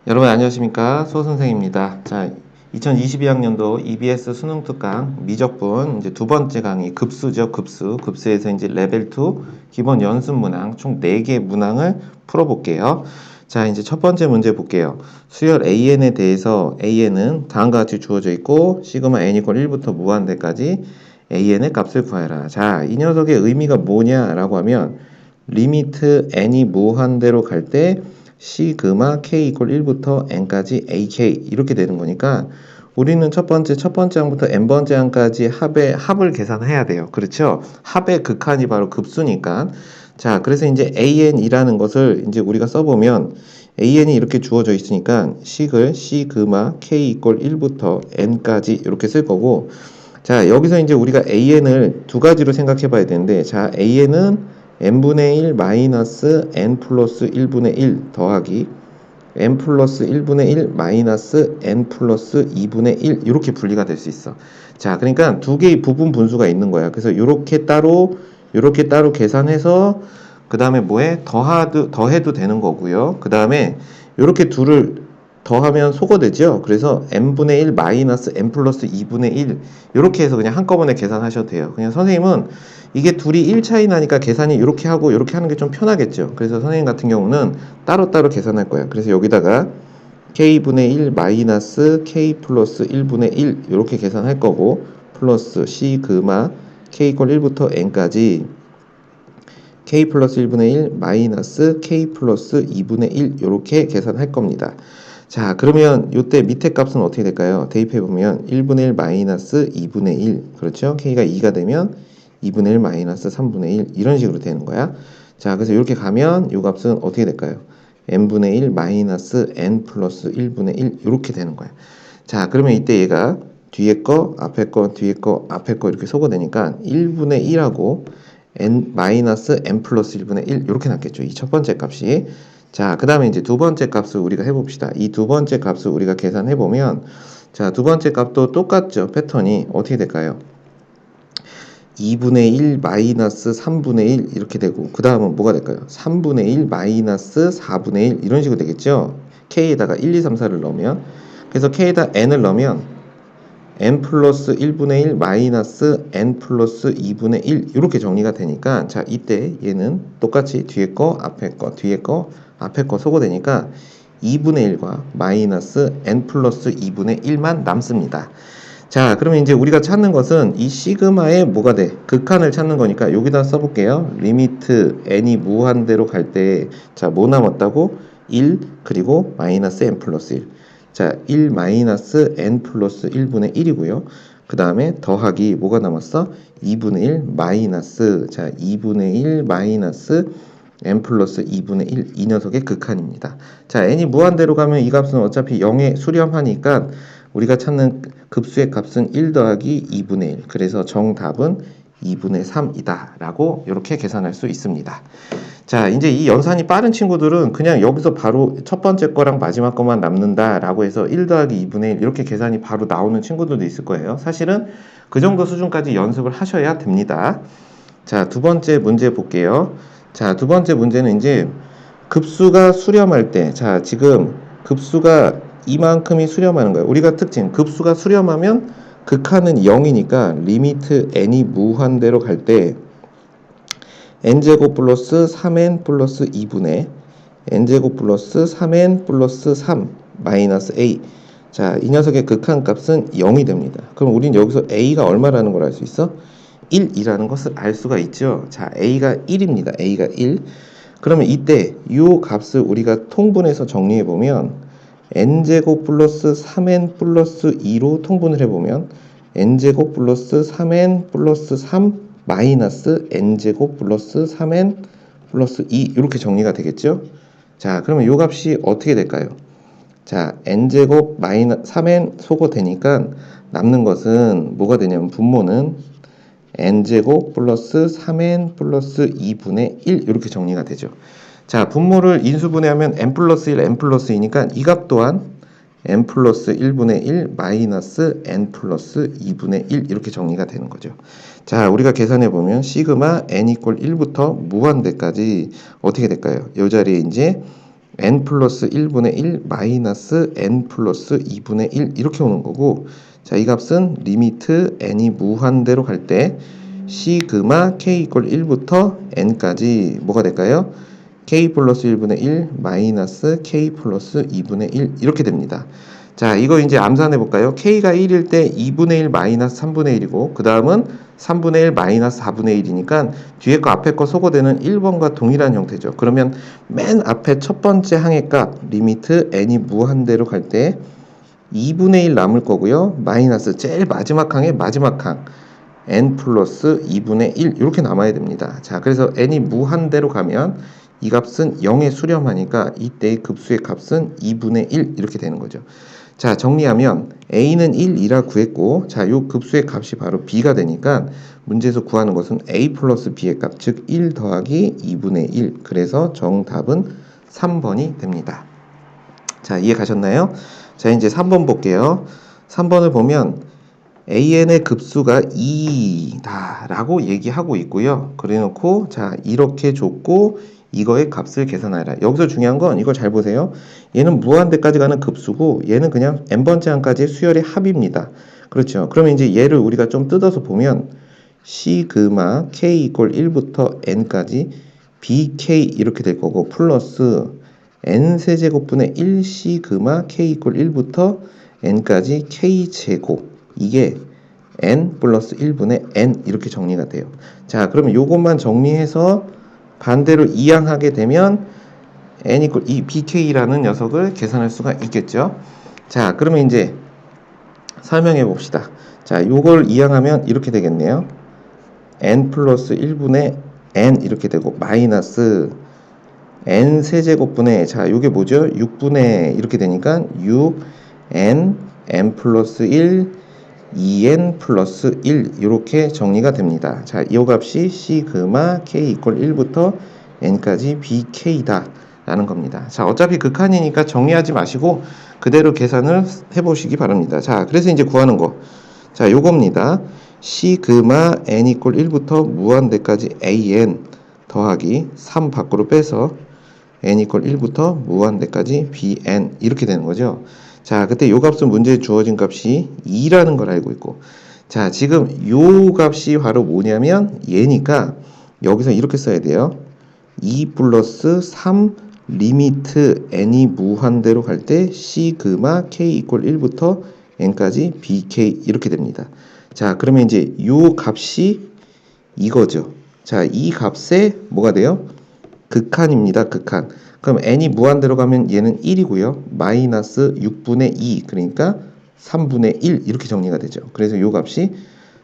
여러분 안녕하십니까? 소선생입니다. 자, 2022학년도 EBS 수능 특강 미적분 이제 두 번째 강의 급수죠, 급수. 급수에서 이제 레벨 2 기본 연습 문항 총 4개 문항을 풀어볼게요. 자, 이제 첫 번째 문제 볼게요. 수열 AN에 대해서 AN은 다음과 같이 주어져 있고 시그마 n 이퀄 1부터 무한대까지 AN의 값을 구하라. 자, 이 녀석의 의미가 뭐냐라고 하면 리미트 n이 무한대로 갈때 시그마 k 이퀄 1부터 n까지 ak 이렇게 되는 거니까 우리는 첫 번째 항부터 n번째 항까지 합을 계산해야 돼요. 그렇죠? 합의 극한이 바로 급수니까. 자, 그래서 이제 an이라는 것을 이제 우리가 써보면 an이 이렇게 주어져 있으니까 식을 시그마 k 이퀄 1부터 n까지 이렇게 쓸 거고, 자, 여기서 이제 우리가 an을 두 가지로 생각해 봐야 되는데, 자, an은 n분의 1 마이너스 n 플러스 1분의 1 더하기 n 플러스 1분의 1 마이너스 n 플러스 2분의 1 이렇게 분리가 될 수 있어. 자, 그러니까 두 개의 부분 분수가 있는 거야. 그래서 이렇게 따로 계산해서 그 다음에 뭐해? 더해도 되는 거고요. 그 다음에 이렇게 둘을 더하면 소거되죠. 그래서 n분의 1 마이너스 n 플러스 2분의 1 이렇게 해서 그냥 한꺼번에 계산하셔도 돼요. 그냥 선생님은 이게 둘이 1 차이 나니까 계산이 이렇게 하고 이렇게 하는 게 좀 편하겠죠. 그래서 선생님 같은 경우는 따로따로 계산할 거야. 그래서 여기다가 k분의 1 마이너스 k 플러스 1분의 1 이렇게 계산할 거고, 플러스 시그마 k 이퀄 1부터 n까지 k 플러스 1분의 1 마이너스 k 플러스 2분의 1 이렇게 계산할 겁니다. 자, 그러면 이때 밑에 값은 어떻게 될까요? 대입해보면 1분의 1 마이너스 2분의 1, 그렇죠? k가 2가 되면 2분의 1 마이너스 3분의 1 이런 식으로 되는 거야. 자, 그래서 이렇게 가면 이 값은 어떻게 될까요? n분의 1 마이너스 n 플러스 1분의 1 이렇게 되는 거야. 자, 그러면 이때 얘가 뒤에 거, 앞에 거, 뒤에 거, 앞에 거 이렇게 소거되니까 1분의 1하고 n 마이너스 n 플러스 1분의 1 이렇게 났겠죠. 이 첫 번째 값이. 자, 그 다음에 이제 두 번째 값을 우리가 해봅시다. 이 두 번째 값을 우리가 계산해보면, 자, 두 번째 값도 똑같죠. 패턴이 어떻게 될까요? 2분의 1 마이너스 3분의 1 이렇게 되고, 그 다음은 뭐가 될까요? 3분의 1 마이너스 4분의 1 이런 식으로 되겠죠. k에다가 1, 2, 3, 4를 넣으면, 그래서 k에다 n을 넣으면 n 플러스 1분의 1 마이너스 n 플러스 2분의 1 이렇게 정리가 되니까, 자, 이때 얘는 똑같이 뒤에 거 앞에 거 뒤에 거 앞에 거 소거되니까 2분의 1과 마이너스 n 플러스 2분의 1만 남습니다. 자, 그러면 이제 우리가 찾는 것은 이 시그마의 뭐가 돼? 극한을 찾는 거니까 여기다 써볼게요. 리미트 n이 무한대로 갈 때, 자, 뭐 남았다고? 1 그리고 마이너스 n 플러스 1. 자, 1 마이너스 n 플러스 1분의 1이고요. 그 다음에 더하기 뭐가 남았어? 2분의 1 마이너스, 자, 2분의 1 마이너스 n 플러스 2분의 1, 이 녀석의 극한입니다. 자, n이 무한대로 가면 이 값은 어차피 0에 수렴하니까 우리가 찾는 급수의 값은 1 더하기 2분의 1. 그래서 정답은 2분의 3이다 라고 이렇게 계산할 수 있습니다. 자, 이제 이 연산이 빠른 친구들은 그냥 여기서 바로 첫 번째 거랑 마지막 거만 남는다 라고 해서 1 더하기 2분의 1 이렇게 계산이 바로 나오는 친구들도 있을 거예요. 사실은 그 정도 수준까지 연습을 하셔야 됩니다. 자, 두 번째 문제 볼게요. 자, 두 번째 문제는 이제 급수가 수렴할 때, 자, 지금 급수가 이만큼이 수렴하는 거예요. 우리가 특징, 급수가 수렴하면 극한은 0이니까 리미트 n이 무한대로 갈 때 n제곱 플러스 3n 플러스 2분의 n제곱 플러스 3n 플러스 3 마이너스 a. 자, 이 녀석의 극한 값은 0이 됩니다. 그럼 우린 여기서 a가 얼마라는 걸 알 수 있어? 1이라는 것을 알 수가 있죠. 자, a가 1입니다. a가 1. 그러면 이때 이 값을 우리가 통분해서 정리해보면 n제곱 플러스 3n 플러스 2로 통분을 해보면 n제곱 플러스 3n 플러스 3 마이너스 n제곱 플러스 3n 플러스 2 이렇게 정리가 되겠죠. 자, 그러면 이 값이 어떻게 될까요? 자, n제곱 마이너스 3n 소거되니까 남는 것은 뭐가 되냐면 분모는 n제곱 플러스 3n 플러스 2분의 1 이렇게 정리가 되죠. 자, 분모를 인수분해하면 n 플러스 1, n 플러스 2니까 이 값 또한 n 플러스 1분의 1 마이너스 n 플러스 2분의 1 이렇게 정리가 되는 거죠. 자, 우리가 계산해보면 시그마 n 이퀄 1부터 무한대까지 어떻게 될까요? 이 자리에 이제 n 플러스 1분의 1 마이너스 n 플러스 2분의 1 이렇게 오는 거고, 자, 이 값은 리미트 n이 무한대로 갈 때 시그마 k 이퀄 1부터 n까지 뭐가 될까요? k 플러스 1분의 1 마이너스 k 플러스 2분의 1 이렇게 됩니다. 자, 이거 이제 암산해 볼까요? k가 1일 때 2분의 1 마이너스 3분의 1이고, 그 다음은 3분의 1 마이너스 4분의 1이니까 뒤에 거 앞에 거 소거되는 1번과 동일한 형태죠. 그러면 맨 앞에 첫 번째 항의 값 리미트 n이 무한대로 갈 때 2분의 1 남을 거고요. 마이너스 제일 마지막 항의 마지막 항 n 플러스 2분의 1 이렇게 남아야 됩니다. 자, 그래서 n이 무한대로 가면 이 값은 0에 수렴하니까 이때의 급수의 값은 2분의 1 이렇게 되는 거죠. 자, 정리하면 a는 1이라 구했고, 자, 요 급수의 값이 바로 b가 되니까 문제에서 구하는 것은 a 플러스 b의 값, 즉 1 더하기 2분의 1. 그래서 정답은 3번이 됩니다. 자, 이해 가셨나요? 자, 이제 3번 볼게요. 3번을 보면 an의 급수가 2다 라고 얘기하고 있고요. 그래놓고 자, 이렇게 줬고 이거의 값을 계산하라. 여기서 중요한 건 이걸 잘 보세요. 얘는 무한대까지 가는 급수고 얘는 그냥 n번째 항까지의 수열의 합입니다. 그렇죠. 그러면 이제 얘를 우리가 좀 뜯어서 보면 시그마 k 이퀄 1부터 n까지 bk 이렇게 될 거고, 플러스 n 세제곱분의 1 시그마 k 이퀄 1부터 n까지 k제곱, 이게 n 플러스 1분의 n 이렇게 정리가 돼요. 자, 그러면 요것만 정리해서 반대로 이항하게 되면 n 이퀄 이 bk라는 녀석을 계산할 수가 있겠죠. 자, 그러면 이제 설명해 봅시다. 자, 요걸 이항하면 이렇게 되겠네요. n 플러스 1분의 n 이렇게 되고, 마이너스 n 세제곱분의, 자, 요게 뭐죠? 6분의 이렇게 되니까 6n n 플러스 1 2n 플러스 1 이렇게 정리가 됩니다. 자, 이 값이 시그마 k 이퀄 1부터 n까지 bk다 라는 겁니다. 자, 어차피 극한이니까 정리하지 마시고 그대로 계산을 해보시기 바랍니다. 자, 그래서 이제 구하는 거, 자, 요겁니다. 시그마 n 이퀄 1부터 무한대까지 an 더하기 3 밖으로 빼서 n 이퀄 1부터 무한대까지 bn 이렇게 되는 거죠. 자, 그때 요 값은 문제에 주어진 값이 2라는 걸 알고 있고, 자, 지금 요 값이 바로 뭐냐면 얘니까 여기서 이렇게 써야 돼요. 2 플러스 3 리미트 n이 무한대로 갈 때 시그마 k 이퀄 1부터 n까지 bk 이렇게 됩니다. 자, 그러면 이제 요 값이 이거죠. 자, 이 값에 뭐가 돼요? 극한입니다. 극한. 그럼 n이 무한대로 가면 얘는 1이고요. 마이너스 6분의 2, 그러니까 3분의 1 이렇게 정리가 되죠. 그래서 요 값이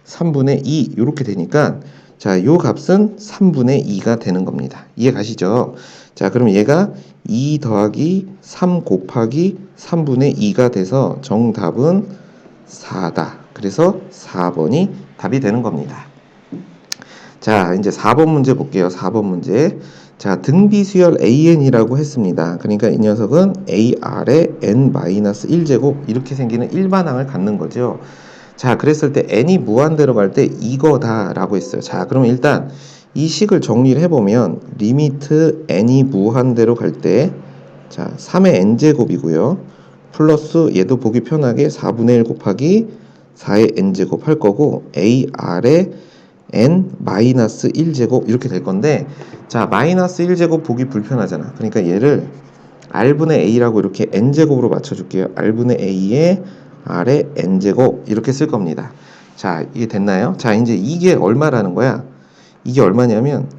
3분의 2 이렇게 되니까, 자, 요 값은 3분의 2가 되는 겁니다. 이해 가시죠? 자, 그럼 얘가 2 더하기 3 곱하기 3분의 2가 돼서 정답은 4다. 그래서 4번이 답이 되는 겁니다. 자, 이제 4번 문제 볼게요. 4번 문제. 자, 등비수열 an이라고 했습니다. 그러니까 이 녀석은 ar에 n-1제곱 이렇게 생기는 일반항을 갖는 거죠. 자, 그랬을 때 n이 무한대로 갈 때 이거다 라고 했어요. 자, 그러면 일단 이 식을 정리를 해보면 리미트 n이 무한대로 갈 때, 자, 3의 n제곱이고요. 플러스 얘도 보기 편하게 4분의 1 곱하기 4의 n제곱 할 거고, ar에 n-1제곱 이렇게 될 건데, 자, 마이너스 1제곱 보기 불편하잖아. 그러니까 얘를 r분의 a라고 이렇게 n제곱으로 맞춰줄게요. r분의 a에 r의 n제곱 이렇게 쓸 겁니다. 자, 이게 됐나요? 자, 이제 이게 얼마라는 거야? 이게 얼마냐면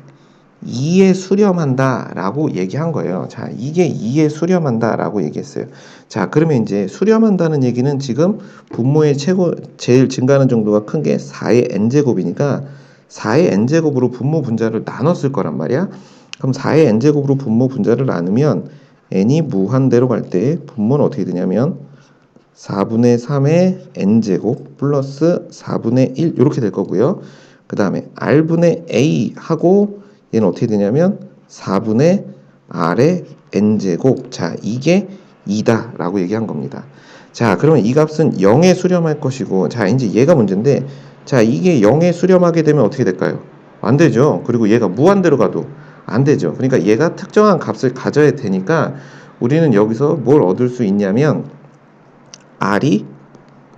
2에 수렴한다 라고 얘기한 거예요. 자, 이게 2에 수렴한다 라고 얘기했어요. 자, 그러면 이제 수렴한다는 얘기는 지금 분모의 제일 증가하는 정도가 큰 게 4의 n제곱이니까 4의 n제곱으로 분모 분자를 나눴을 거란 말이야. 그럼 4의 n제곱으로 분모 분자를 나누면 n이 무한대로 갈 때 분모는 어떻게 되냐면 4분의 3의 n제곱 플러스 4분의 1 이렇게 될 거고요. 그 다음에 r분의 a 하고 얘는 어떻게 되냐면 4분의 r의 n제곱. 자, 이게 2다 라고 얘기한 겁니다. 자, 그러면 이 값은 0에 수렴할 것이고, 자, 이제 얘가 문제인데, 자, 이게 0에 수렴하게 되면 어떻게 될까요? 안 되죠. 그리고 얘가 무한대로 가도 안 되죠. 그러니까 얘가 특정한 값을 가져야 되니까 우리는 여기서 뭘 얻을 수 있냐면 R이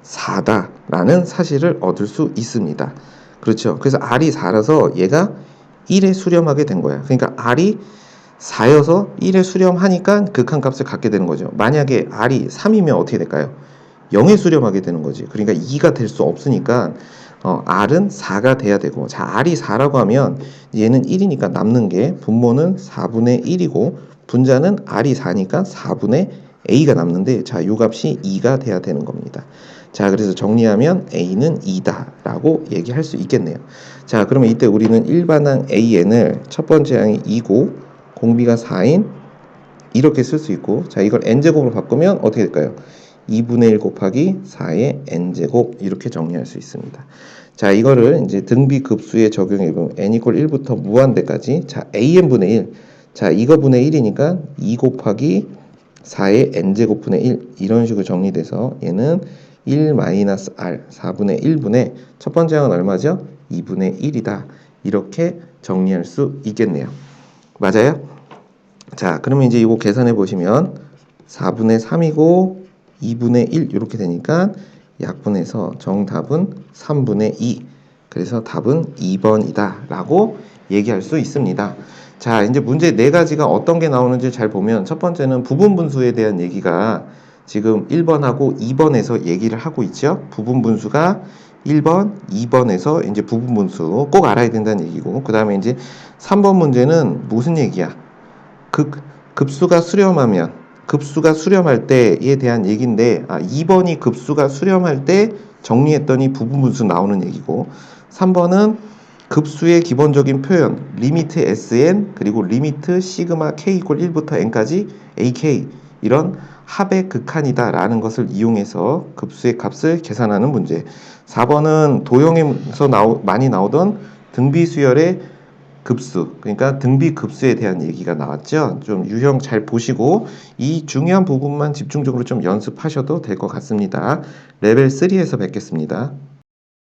4다 라는 사실을 얻을 수 있습니다. 그렇죠. 그래서 R이 4라서 얘가 1에 수렴하게 된 거야. 그러니까 R이 4여서 1에 수렴하니까 극한값을 갖게 되는 거죠. 만약에 R이 3이면 어떻게 될까요? 0에 수렴하게 되는 거지. 그러니까 2가 될 수 없으니까 R은 4가 돼야 되고, 자, R이 4라고 하면 얘는 1이니까 남는 게 분모는 4분의 1이고 분자는 R이 4니까 4분의 A가 남는데, 자, 요 값이 2가 돼야 되는 겁니다. 자, 그래서 정리하면 A는 2다 라고 얘기할 수 있겠네요. 자, 그러면 이때 우리는 일반항 AN을 첫 번째 항이 2고 공비가 4인 이렇게 쓸 수 있고, 자, 이걸 n제곱으로 바꾸면 어떻게 될까요? 2분의 1 곱하기 4의 n제곱 이렇게 정리할 수 있습니다. 자, 이거를 이제 등비급수에 적용해보면 n 이퀄 1부터 무한대까지, 자, an분의 1, 자, 이거 분의 1이니까 2 곱하기 4의 n제곱분의 1 이런 식으로 정리돼서 얘는 1 마이너스 r 4분의 1분의 첫 번째 항은 얼마죠? 2분의 1이다 이렇게 정리할 수 있겠네요. 맞아요? 자, 그러면 이제 이거 계산해 보시면 4분의 3이고 2분의 1 이렇게 되니까 약분해서 정답은 3분의 2. 그래서 답은 2번이다 라고 얘기할 수 있습니다. 자, 이제 문제 네 가지가 어떤 게 나오는지 잘 보면 첫 번째는 부분분수에 대한 얘기가 지금 1번하고 2번에서 얘기를 하고 있죠. 부분분수가 1번, 2번에서 이제 부분분수 꼭 알아야 된다는 얘기고, 그 다음에 이제 3번 문제는 무슨 얘기야? 급수가 수렴하면, 급수가 수렴할 때에 대한 얘기인데, 2번이 급수가 수렴할 때 정리했더니 부분분수 나오는 얘기고, 3번은 급수의 기본적인 표현 리미트 sn 그리고 리미트 시그마 k 이퀄 1부터 n까지 ak 이런 합의 극한이다 라는 것을 이용해서 급수의 값을 계산하는 문제. 4번은 도형에서 많이 나오던 등비수열의 급수, 그러니까 등비급수에 대한 얘기가 나왔죠. 좀 유형 잘 보시고 이 중요한 부분만 집중적으로 좀 연습하셔도 될 것 같습니다. 레벨 3에서 뵙겠습니다.